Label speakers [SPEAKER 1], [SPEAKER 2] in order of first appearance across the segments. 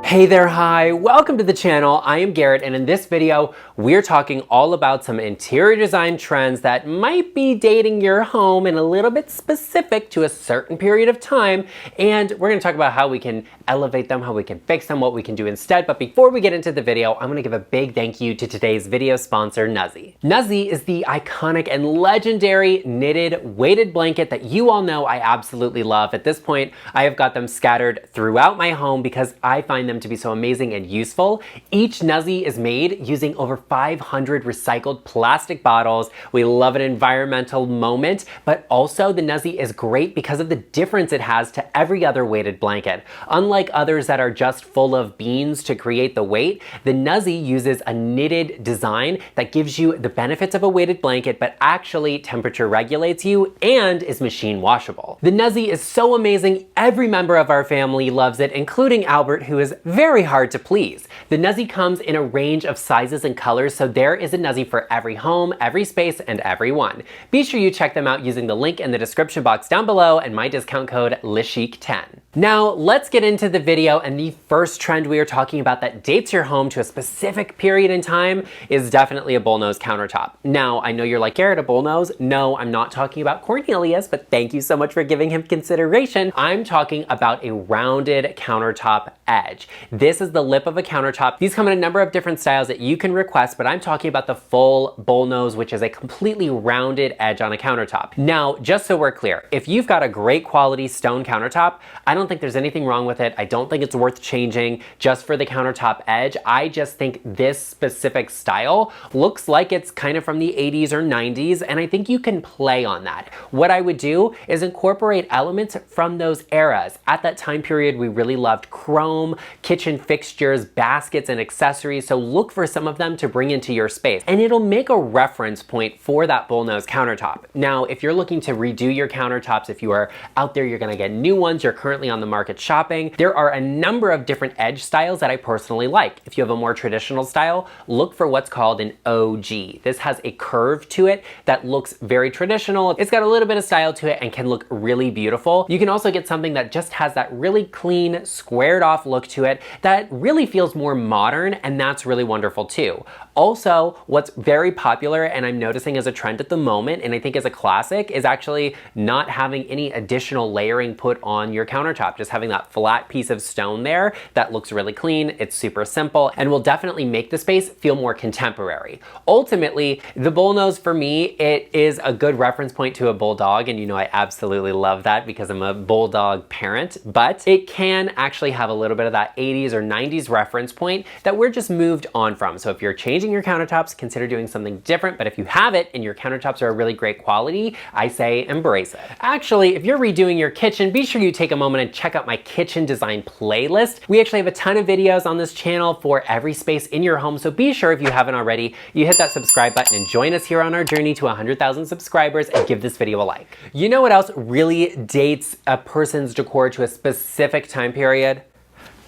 [SPEAKER 1] Hey there, hi, welcome to the channel. I am Garrett, and in this video, we're talking all about some interior design trends that might be dating your home and a little bit specific to a certain period of time. And we're gonna talk about how we can elevate them, how we can fix them, what we can do instead. But before we get into the video, I'm gonna give a big thank you to today's video sponsor, Nuzzy. Nuzzy is the iconic and legendary knitted weighted blanket that you all know I absolutely love. At this point, I have got them scattered throughout my home because I find them to be so amazing and useful. Each Nuzzy is made using over 500 recycled plastic bottles. We love an environmental moment, but also the Nuzzy is great because of the difference it has to every other weighted blanket. Unlike others that are just full of beans to create the weight, the Nuzzy uses a knitted design that gives you the benefits of a weighted blanket, but actually temperature regulates you and is machine washable. The Nuzzy is so amazing. Every member of our family loves it, including Albert, who is very hard to please. The Nuzzy comes in a range of sizes and colors, so there is a Nuzzy for every home, every space, and everyone. Be sure you check them out using the link in the description box down below and my discount code LeChic10. Now, let's get into the video, and the first trend we are talking about that dates your home to a specific period in time is definitely a Bullnose countertop. Now, I know you're like, Garrett, a Bullnose? No, I'm not talking about Cornelius, but thank you so much for giving him consideration. I'm talking about a rounded countertop edge. This is the lip of a countertop. These come in a number of different styles that you can request, but I'm talking about the full Bullnose, which is a completely rounded edge on a countertop. Now, just so we're clear, if you've got a great quality stone countertop, I don't think there's anything wrong with it. I don't think it's worth changing just for the countertop edge. I just think this specific style looks like it's kind of from the 80s or 90s, and I think you can play on that. What I would do is incorporate elements from those eras. At that time period, we really loved chrome, kitchen fixtures, baskets, and accessories, so look for some of them to bring into your space, and it'll make a reference point for that Bullnose countertop. Now, if you're looking to redo your countertops, if you are out there, you're gonna get new ones, you're currently on the market shopping, there are a number of different edge styles that I personally like. If you have a more traditional style, look for what's called an OG. This has a curve to it that looks very traditional. It's got a little bit of style to it and can look really beautiful. You can also get something that just has that really clean, squared off look to it that really feels more modern, and that's really wonderful too. Also, what's very popular and I'm noticing as a trend at the moment, and I think as a classic, is actually not having any additional layering put on your countertop, just having that flat piece of stone there that looks really clean. It's super simple and will definitely make the space feel more contemporary. Ultimately, the Bullnose for me, it is a good reference point to a bulldog, and you know I absolutely love that because I'm a bulldog parent, but it can actually have a little bit of that 80s or 90s reference point that we're just moved on from. So if you're changing your countertops, consider doing something different, but if you have it and your countertops are a really great quality, I say embrace it. Actually, if you're redoing your kitchen, be sure you take a moment and check out my kitchen design playlist. We actually have a ton of videos on this channel for every space in your home, so be sure if you haven't already, you hit that subscribe button and join us here on our journey to 100,000 subscribers, and give this video a like. You know what else really dates a person's decor to a specific time period?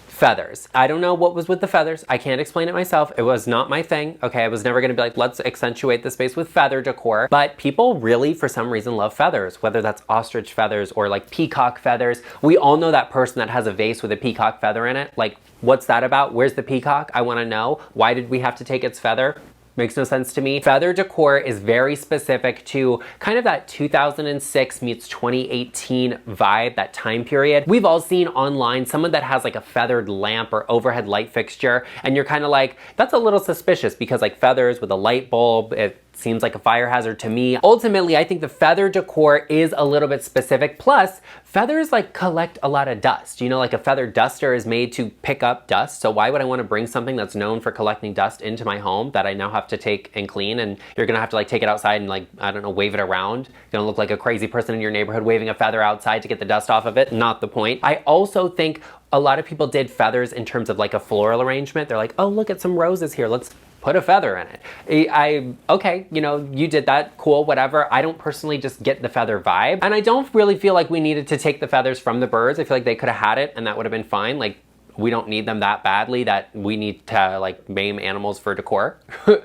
[SPEAKER 1] Feathers. I don't know what was with the feathers. I can't explain it myself. It was not my thing. Okay, I was never gonna be like, let's accentuate the space with feather decor, but people really, for some reason, love feathers, whether that's ostrich feathers or like peacock feathers. We all know that person that has a vase with a peacock feather in it. Like, what's that about? Where's the peacock? I wanna know. Why did we have to take its feather? Makes no sense to me. Feather decor is very specific to kind of that 2006 meets 2018 vibe, that time period. We've all seen online someone that has like a feathered lamp or overhead light fixture, and you're kind of like, that's a little suspicious because like feathers with a light bulb, it seems like a fire hazard to me. Ultimately, I think the feather decor is a little bit specific. Plus, feathers like collect a lot of dust. You know, like a feather duster is made to pick up dust. So why would I want to bring something that's known for collecting dust into my home that I now have to take and clean? And you're gonna have to like take it outside and like, I don't know, wave it around. You're gonna look like a crazy person in your neighborhood waving a feather outside to get the dust off of it. Not the point. I also think a lot of people did feathers in terms of like a floral arrangement. They're like, oh, look at some roses here. Let's put a feather in it. Okay, you know, you did that, cool, whatever. I don't personally just get the feather vibe. And I don't really feel like we needed to take the feathers from the birds. I feel like they could have had it and that would have been fine. Like, we don't need them that badly that we need to like maim animals for decor.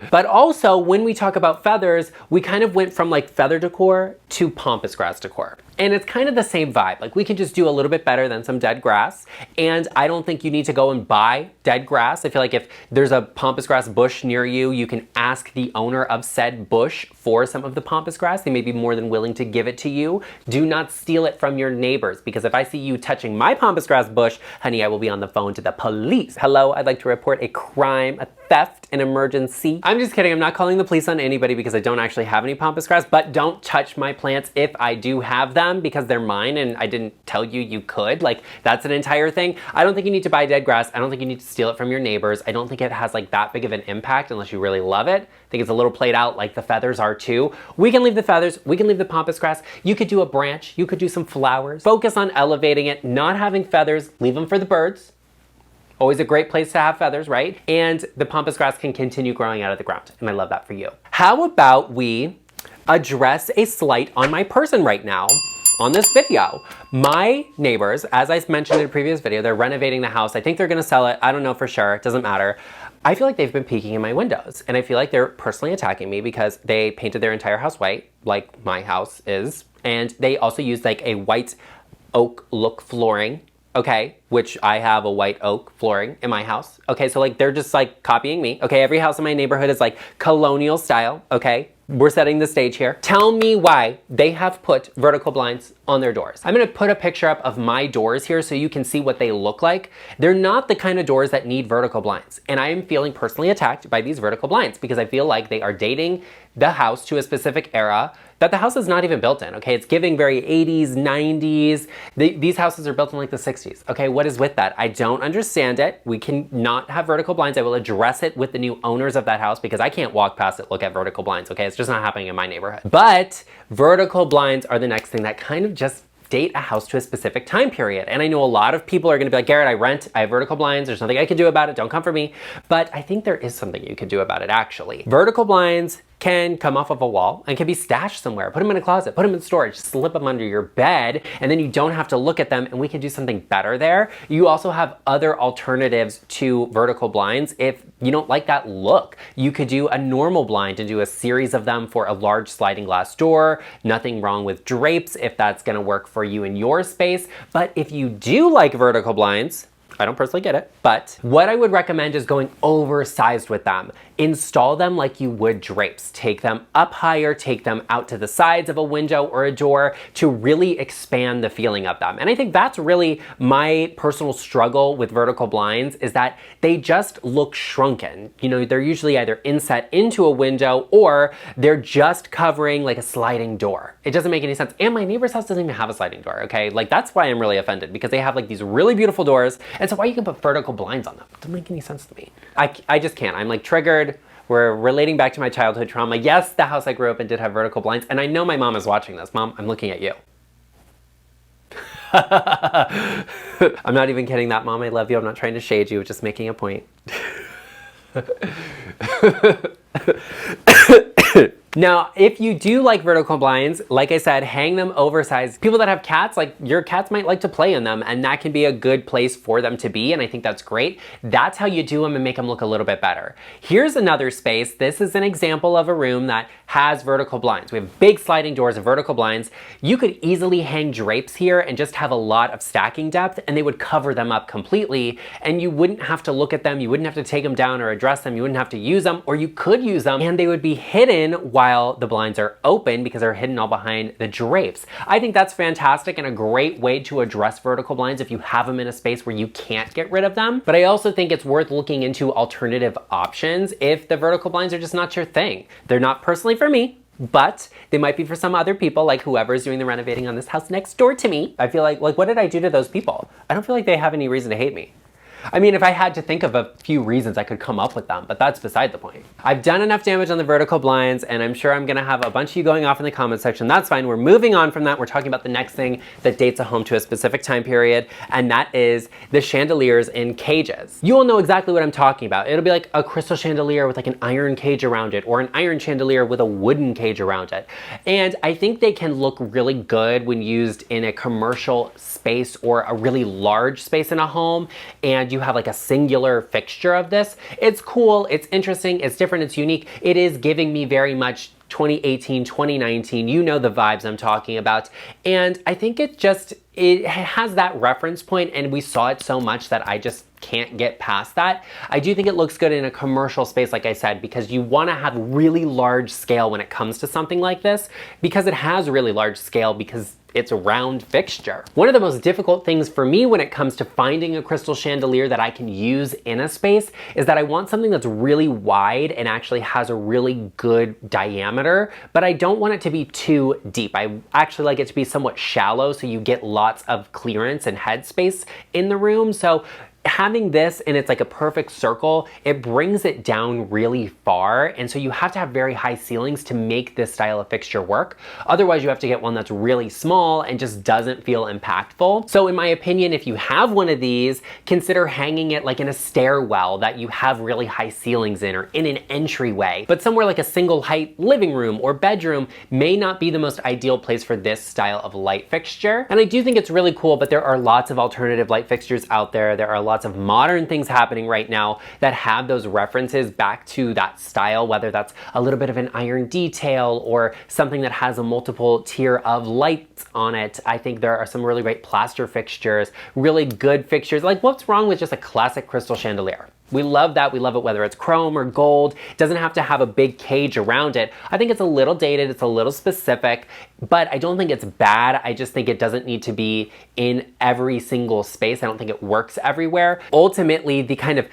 [SPEAKER 1] But also when we talk about feathers, we kind of went from like feather decor to pampas grass decor. And it's kind of the same vibe. Like we can just do a little bit better than some dead grass. And I don't think you need to go and buy dead grass. I feel like if there's a pampas grass bush near you, you can ask the owner of said bush for some of the pampas grass. They may be more than willing to give it to you. Do not steal it from your neighbors, because if I see you touching my pampas grass bush, honey, I will be on the phone to the police. Hello, I'd like to report a crime, a theft, an emergency. I'm just kidding. I'm not calling the police on anybody because I don't actually have any pampas grass, but don't touch my plants if I do have them because they're mine and I didn't tell you you could. Like, that's an entire thing. I don't think you need to buy dead grass. I don't think you need to steal it from your neighbors. I don't think it has like that big of an impact unless you really love it. I think it's a little played out like the feathers are too. We can leave the feathers. We can leave the pampas grass. You could do a branch. You could do some flowers. Focus on elevating it, not having feathers. Leave them for the birds. Always a great place to have feathers, right? And the pampas grass can continue growing out of the ground. And I love that for you. How about we address a slight on my person right now on this video? My neighbors, as I mentioned in a previous video, they're renovating the house. I think they're gonna sell it. I don't know for sure, it doesn't matter. I feel like they've been peeking in my windows and I feel like they're personally attacking me because they painted their entire house white, like my house is. And they also used like a white oak look flooring, okay, which I have a white oak flooring in my house. Okay, so like they're just like copying me. Okay, every house in my neighborhood is like colonial style, okay? We're setting the stage here. Tell me why they have put vertical blinds on their doors. I'm gonna put a picture up of my doors here so you can see what they look like. They're not the kind of doors that need vertical blinds. And I am feeling personally attacked by these vertical blinds because I feel like they are dating the house to a specific era that the house is not even built in, okay? It's giving very 80s, 90s. These houses are built in like the 60s, okay? What is with that? I don't understand it. We can not have vertical blinds. I will address it with the new owners of that house because I can't walk past it, look at vertical blinds, okay? It's just not happening in my neighborhood. But vertical blinds are the next thing that kind of just date a house to a specific time period. And I know a lot of people are gonna be like, Garrett, I rent, I have vertical blinds, there's nothing I can do about it, don't come for me. But I think there is something you can do about it actually. Vertical blinds can come off of a wall and can be stashed somewhere. Put them in a closet, put them in storage, slip them under your bed, and then you don't have to look at them and we can do something better there. You also have other alternatives to vertical blinds. If you don't like that look, you could do a normal blind and do a series of them for a large sliding glass door. Nothing wrong with drapes if that's gonna work for you in your space. But if you do like vertical blinds, I don't personally get it, but what I would recommend is going oversized with them. Install them like you would drapes. Take them up higher, take them out to the sides of a window or a door to really expand the feeling of them. And I think that's really my personal struggle with vertical blinds is that they just look shrunken. You know, they're usually either inset into a window or they're just covering like a sliding door. It doesn't make any sense. And my neighbor's house doesn't even have a sliding door, okay? Like that's why I'm really offended because they have like these really beautiful doors. And so why you can put vertical blinds on them? It doesn't make any sense to me. I just can't. I'm like triggered. We're relating back to my childhood trauma. Yes, the house I grew up in did have vertical blinds. And I know my mom is watching this. Mom, I'm looking at you. I'm not even kidding that, Mom. I love you. I'm not trying to shade you. Just making a point. Now, if you do like vertical blinds, like I said, hang them oversized. People that have cats, like your cats might like to play in them and that can be a good place for them to be. And I think that's great. That's how you do them and make them look a little bit better. Here's another space. This is an example of a room that has vertical blinds. We have big sliding doors and vertical blinds. You could easily hang drapes here and just have a lot of stacking depth and they would cover them up completely and you wouldn't have to look at them. You wouldn't have to take them down or address them. You wouldn't have to use them, or you could use them and they would be hidden while the blinds are open because they're hidden all behind the drapes. I think that's fantastic and a great way to address vertical blinds if you have them in a space where you can't get rid of them. But I also think it's worth looking into alternative options if the vertical blinds are just not your thing. They're not personally for me, but they might be for some other people, like whoever's doing the renovating on this house next door to me. I feel like what did I do to those people? I don't feel like they have any reason to hate me. I mean, if I had to think of a few reasons, I could come up with them, but that's beside the point. I've done enough damage on the vertical blinds, and I'm sure I'm gonna have a bunch of you going off in the comment section. That's fine. We're moving on from that. We're talking about the next thing that dates a home to a specific time period, and that is the chandeliers in cages. You will know exactly what I'm talking about. It'll be like a crystal chandelier with like an iron cage around it, or an iron chandelier with a wooden cage around it. And I think they can look really good when used in a commercial space or a really large space in a home, and and you have like a singular fixture of this. It's cool, it's interesting, it's different, it's unique. It is giving me very much 2018, 2019, you know the vibes I'm talking about. And I think it has that reference point, and we saw it so much that I just can't get past that. I do think it looks good in a commercial space, like I said, because you want to have really large scale when it comes to something like this, because it has really large scale because it's a round fixture. One of the most difficult things for me when it comes to finding a crystal chandelier that I can use in a space is that I want something that's really wide and actually has a really good diameter, but I don't want it to be too deep. I actually like it to be somewhat shallow so you get lots of clearance and headspace in the room. So having this and it's like a perfect circle, it brings it down really far. And so you have to have very high ceilings to make this style of fixture work. Otherwise you have to get one that's really small and just doesn't feel impactful. So in my opinion, if you have one of these, consider hanging it like in a stairwell that you have really high ceilings in, or in an entryway. But somewhere like a single height living room or bedroom may not be the most ideal place for this style of light fixture. And I do think it's really cool, but there are lots of alternative light fixtures out there. There are lots of modern things happening right now that have those references back to that style, whether that's a little bit of an iron detail or something that has a multiple tier of lights on it. I think there are some really great plaster fixtures, really good fixtures. Like, what's wrong with just a classic crystal chandelier? We love that. We love it whether it's chrome or gold. It doesn't have to have a big cage around it. I think it's a little dated, it's a little specific, but I don't think it's bad. I just think it doesn't need to be in every single space. I don't think it works everywhere. Ultimately, the kind of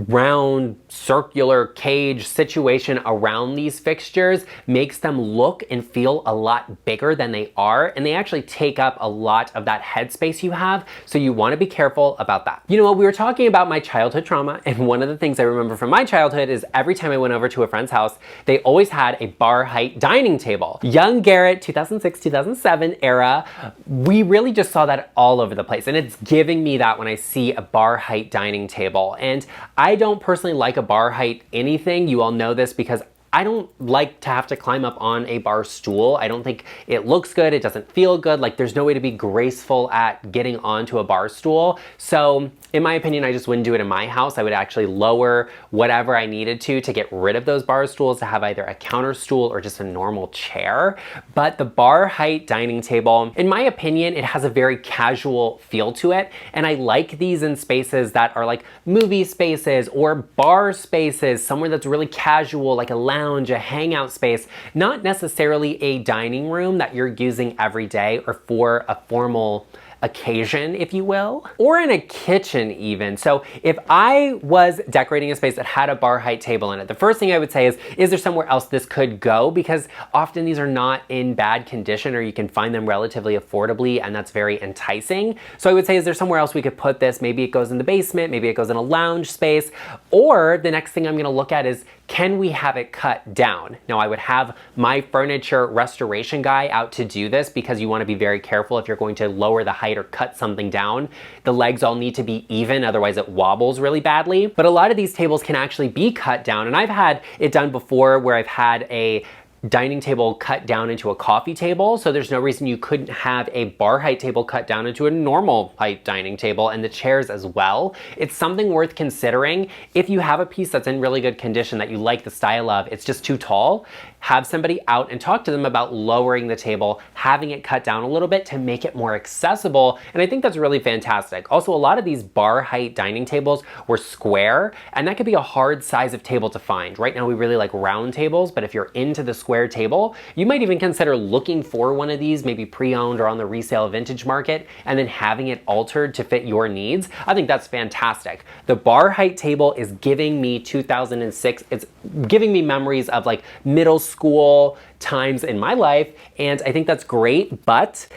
[SPEAKER 1] round circular cage situation around these fixtures makes them look and feel a lot bigger than they are, and they actually take up a lot of that headspace you have, so you want to be careful about that. You know what, we were talking about my childhood trauma, and one of the things I remember from my childhood is every time I went over to a friend's house, they always had a bar height dining table. Young Garrett, 2006, 2007 era, we really just saw that all over the place, and it's giving me that when I see a bar height dining table. And I don't personally like a bar height anything. You all know this because I don't like to have to climb up on a bar stool. I don't think it looks good. It doesn't feel good. Like, there's no way to be graceful at getting onto a bar stool. So in my opinion, I just wouldn't do it in my house. I would actually lower whatever I needed to get rid of those bar stools to have either a counter stool or just a normal chair. But the bar height dining table, in my opinion, it has a very casual feel to it. And I like these in spaces that are like movie spaces or bar spaces, somewhere that's really casual, like a lounge, a hangout space, not necessarily a dining room that you're using every day or for a formal occasion, if you will, or in a kitchen even. So if I was decorating a space that had a bar height table in it, the first thing I would say is there somewhere else this could go? Because often these are not in bad condition, or you can find them relatively affordably, and that's very enticing. So I would say, is there somewhere else we could put this? Maybe it goes in the basement, maybe it goes in a lounge space, or the next thing I'm gonna look at is, can we have it cut down? Now, I would have my furniture restoration guy out to do this, because you want to be very careful if you're going to lower the height or cut something down. The legs all need to be even, otherwise it wobbles really badly. But a lot of these tables can actually be cut down, and I've had it done before where I've had a dining table cut down into a coffee table, so there's no reason you couldn't have a bar height table cut down into a normal height dining table, and the chairs as well. It's something worth considering. If you have a piece that's in really good condition that you like the style of, it's just too tall, have somebody out and talk to them about lowering the table, having it cut down a little bit to make it more accessible, and I think that's really fantastic. Also, a lot of these bar height dining tables were square, and that could be a hard size of table to find. Right now we really like round tables, but if you're into the square table, you might even consider looking for one of these, maybe pre-owned or on the resale vintage market, and then having it altered to fit your needs. I think that's fantastic. The bar height table is giving me 2006, it's giving me memories of like middle school times in my life, and I think that's great, but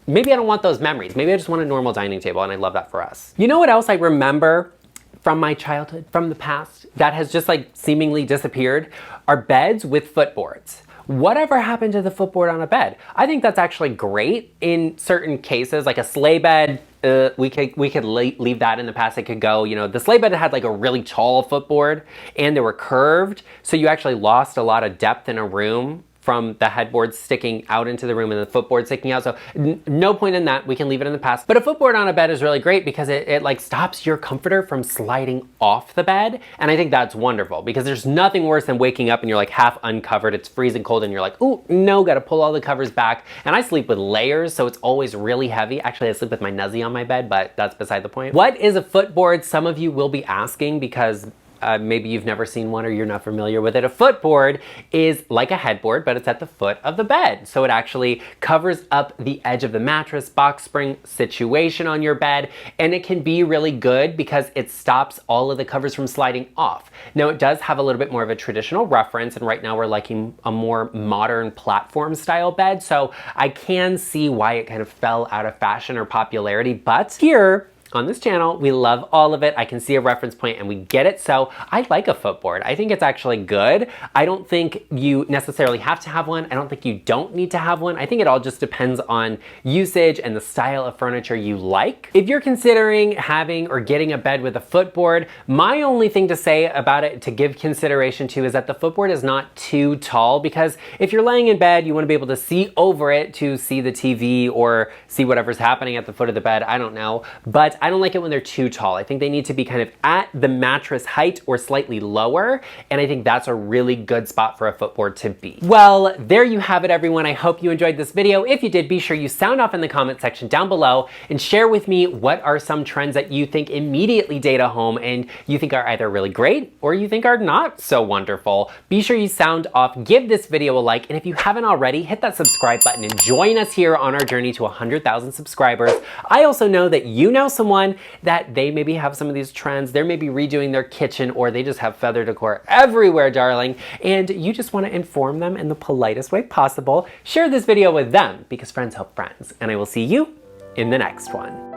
[SPEAKER 1] maybe I don't want those memories. Maybe I just want a normal dining table, and I love that for us. You know what else I remember from my childhood, from the past, that has just like seemingly disappeared? Are beds with footboards. Whatever happened to the footboard on a bed? I think that's actually great in certain cases, like a sleigh bed. We could leave that in the past. It could go, you know, the sleigh bed had like a really tall footboard and they were curved, so you actually lost a lot of depth in a room from the headboard sticking out into the room and the footboard sticking out. So no point in that. We can leave it in the past. But a footboard on a bed is really great because it like stops your comforter from sliding off the bed. And I think that's wonderful because there's nothing worse than waking up and you're like half uncovered. It's freezing cold and you're like, ooh, no, gotta pull all the covers back. And I sleep with layers, so it's always really heavy. Actually, I sleep with my nuzzy on my bed, but that's beside the point. What is a footboard? Some of you will be asking because maybe you've never seen one or you're not familiar with it. A footboard is like a headboard, but it's at the foot of the bed. So it actually covers up the edge of the mattress, box spring situation on your bed, and it can be really good because it stops all of the covers from sliding off. Now it does have a little bit more of a traditional reference, and right now we're liking a more modern platform style bed, so I can see why it kind of fell out of fashion or popularity, but here, on this channel, we love all of it. I can see a reference point and we get it. So I like a footboard. I think it's actually good. I don't think you necessarily have to have one. I don't think you don't need to have one. I think it all just depends on usage and the style of furniture you like. If you're considering having or getting a bed with a footboard, my only thing to say about it to give consideration to is that the footboard is not too tall, because if you're laying in bed, you want to be able to see over it to see the TV or see whatever's happening at the foot of the bed. I don't know. But I don't like it when they're too tall. I think they need to be kind of at the mattress height or slightly lower, and I think that's a really good spot for a footboard to be. Well, there you have it, everyone. I hope you enjoyed this video. If you did, be sure you sound off in the comment section down below and share with me what are some trends that you think immediately date a home and you think are either really great or you think are not so wonderful. Be sure you sound off, give this video a like, and if you haven't already, hit that subscribe button and join us here on our journey to 100,000 subscribers. I also know that you know someone that they maybe have some of these trends, they're maybe redoing their kitchen, or they just have feather decor everywhere, darling, and you just want to inform them in the politest way possible. Share this video with them because friends help friends, and I will see you in the next one.